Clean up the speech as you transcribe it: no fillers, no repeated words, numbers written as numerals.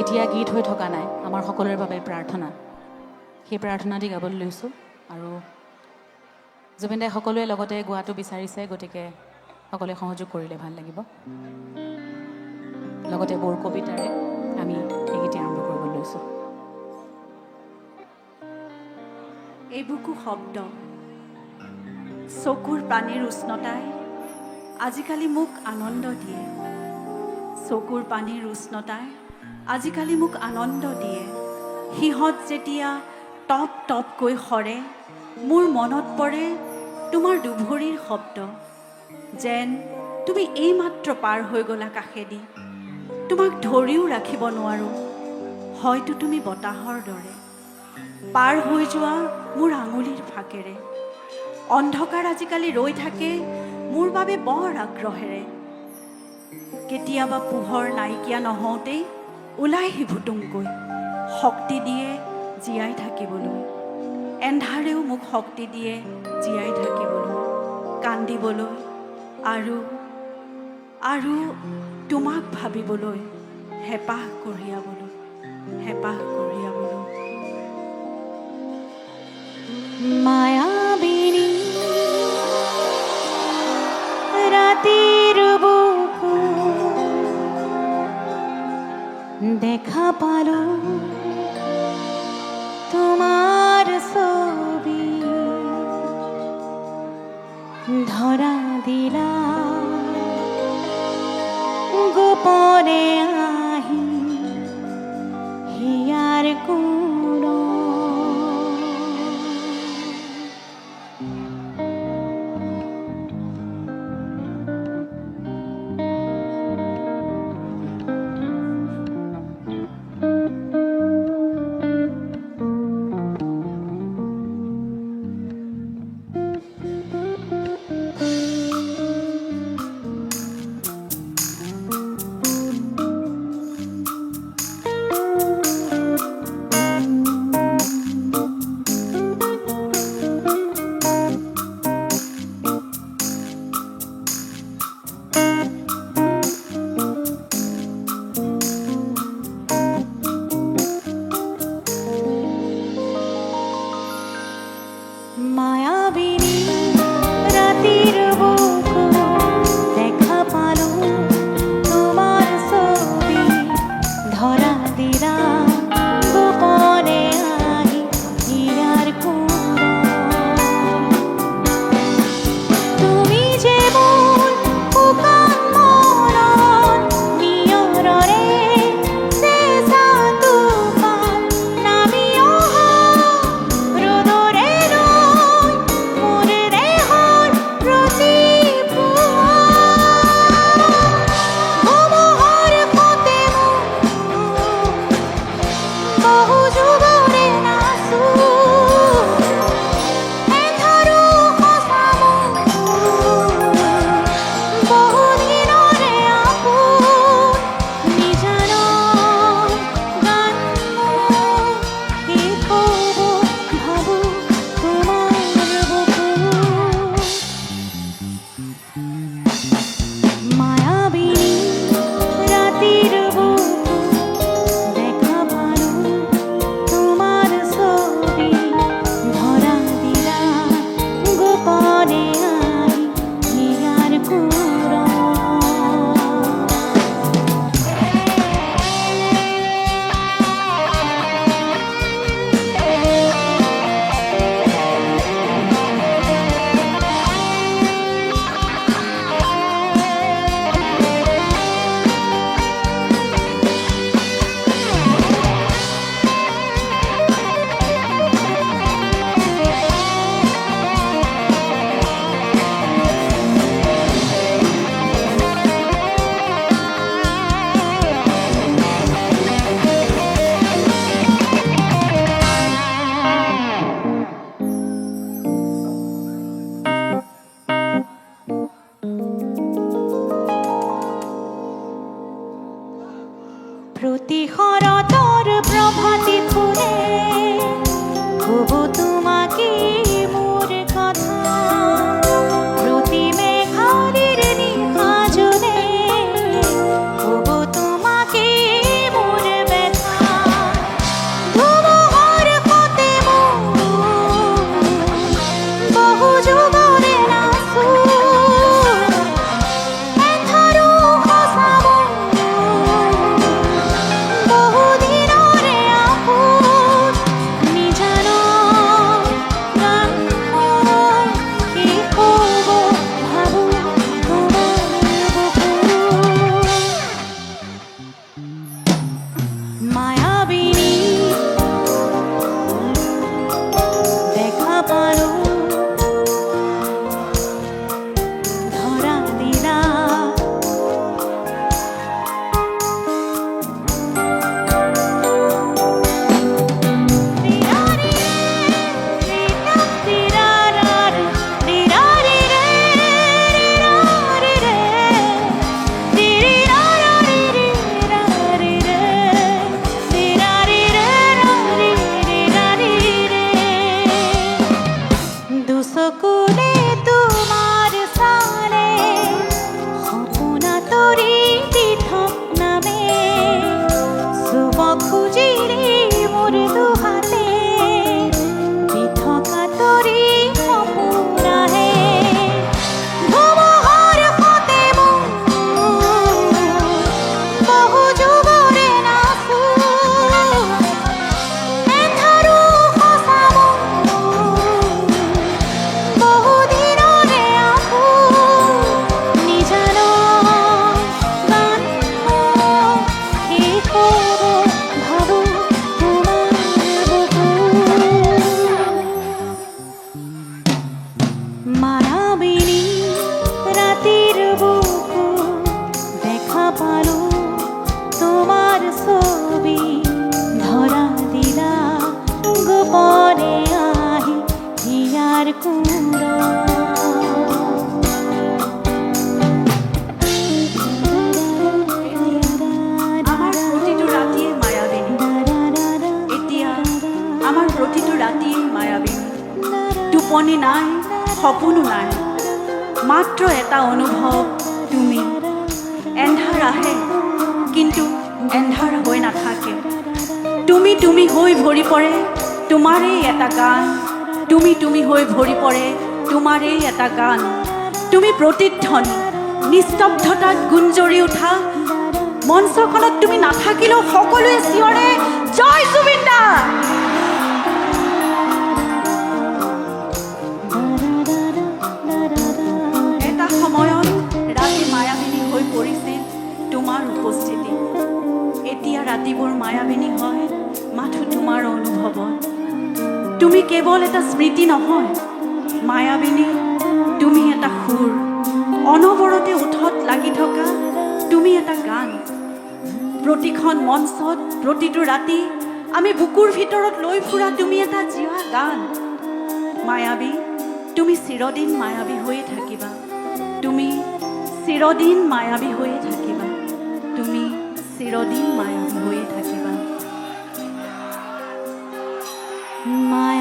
এতিয়া গীত হৈ থকা নাই, আমাৰ সকলোৰে বাবে প্ৰাৰ্থনা। সেই প্ৰাৰ্থনাটি গাবলৈ লৈছোঁ আৰু জুবিন দাই সকলোৱে লগতে গোৱাটো বিচাৰিছে, গতিকে সকলোৱে সহযোগ কৰিলে ভাল লাগিব। লগতে বৰ কবিতাৰে আমি এই গীত আৰম্ভ কৰিবলৈ লৈছোঁ। এই বুকু শব্দ, চকুৰ পানীৰ উষ্ণতাই আজিকালি মোক আনন্দ দিয়ে। চকুৰ পানীৰ উষ্ণতাই আজিকালি মোক আনন্দ দিয়ে। সিহঁত যেতিয়া টপ টপকৈ সৰে, মোৰ মনত পৰে তোমাৰ দুভৰিৰ শব্দ। যেন তুমি এইমাত্ৰ পাৰ হৈ গ'লা কাষেদি। তোমাক ধৰিও ৰাখিব নোৱাৰোঁ, হয়তো তুমি বতাহৰ দৰে পাৰ হৈ যোৱা মোৰ আঙুলিৰ ফাকেৰে। অন্ধকাৰ আজিকালি ৰৈ থাকে মোৰ বাবে বৰ আগ্ৰহেৰে। কেতিয়াবা পোহৰ নাইকিয়া নহওঁতেই ওলাই ভুটুংকৈ শক্তি দিয়ে জীয়াই থাকিবলৈ। এন্ধাৰেও মোক শক্তি দিয়ে জীয়াই থাকিবলৈ, কান্দিবলৈ আৰু আৰু তোমাক ভাবিবলৈ, হেঁপাহ কঢ়িয়াবলৈ, হেঁপাহ কঢ়িয়াবলৈ। মায়াবিনী রাতের বুকু দেখা পালো তোমার ছবি, ধরা দিলা গোপনে আহি হিয়ার কোন মায়াবিনী রাতের বুকু দেখা পালো তোমার ছবি, ধরা দিলা গোপনে আহি হিয়ার কোন। তুমি যেমন শুকান মনত নিয়ৰৰে চেঁচা তুফান নামি অহা ৰ'দৰে মোৰ দেহৰ প্ৰতি পুৱা ধুমুহাৰ সতে বহু যুগৰে নাচো। এন্ধাৰো সঁচা বহু দিনৰে আপোন নিজানৰ গান শেষ হ'ব ভাবো তোমাৰ বুকুত। মায়াবিনী ৰাতেৰ বুকু দেখা পালো তোমাৰ ছবি, ধৰা দিলা গোপনে আহি হিয়াৰ কোন। প্ৰতি শৰতৰ প্ৰভাতী ফুলে ক'ব তোমাকে মোৰ কথা। প্ৰতি মেঘাৰীৰ নিশা জলে ক'ব তোমাকে মোৰ ব্যথা। টোপনি নাই, সপোনো নাই, মাত্ৰ এটা অনুভৱ তুমি। এন্ধাৰ আহে কিন্তু এন্ধাৰ হৈ নাথাকে। তুমি তুমি হৈ ভৰি পৰে তোমাৰেই এটা গান। তুমি তুমি হৈ ভৰি পৰে তোমাৰেই এটা গান। তুমি প্ৰতিধ্বনি, নিস্তব্ধতাত গুঞ্জৰি উঠা। মঞ্চখনত তুমি নাথাকিলেও সকলোৱে চিঞৰে জয় জুবিন দা। এটা সময়ত ৰাতি মায়াবিনী হৈ পৰিছিল তোমাৰ উপস্থিতি। এতিয়া ৰাতিবোৰ মায়াবিনী হয় মাথো তোমাৰ অনুভৱত। তুমি কেৱল এটা স্মৃতি নহয় মায়াবিনী, তুমি এটা সুৰ, অনবৰতে ওঠত লাগি থকা তুমি এটা গান। প্ৰতিখন মঞ্চত, প্ৰতিটো ৰাতি আমি বুকুৰ ভিতৰত লৈ ফুৰা তুমি এটা জীয়া গান। মায়াবী, তুমি চিৰদিন মায়াবী হৈয়ে থাকিবা। তুমি চিৰদিন মায়াবী হৈয়ে থাকিবা। তুমি চিৰদিন মায়াবী হৈয়ে থাকিবা। মায়া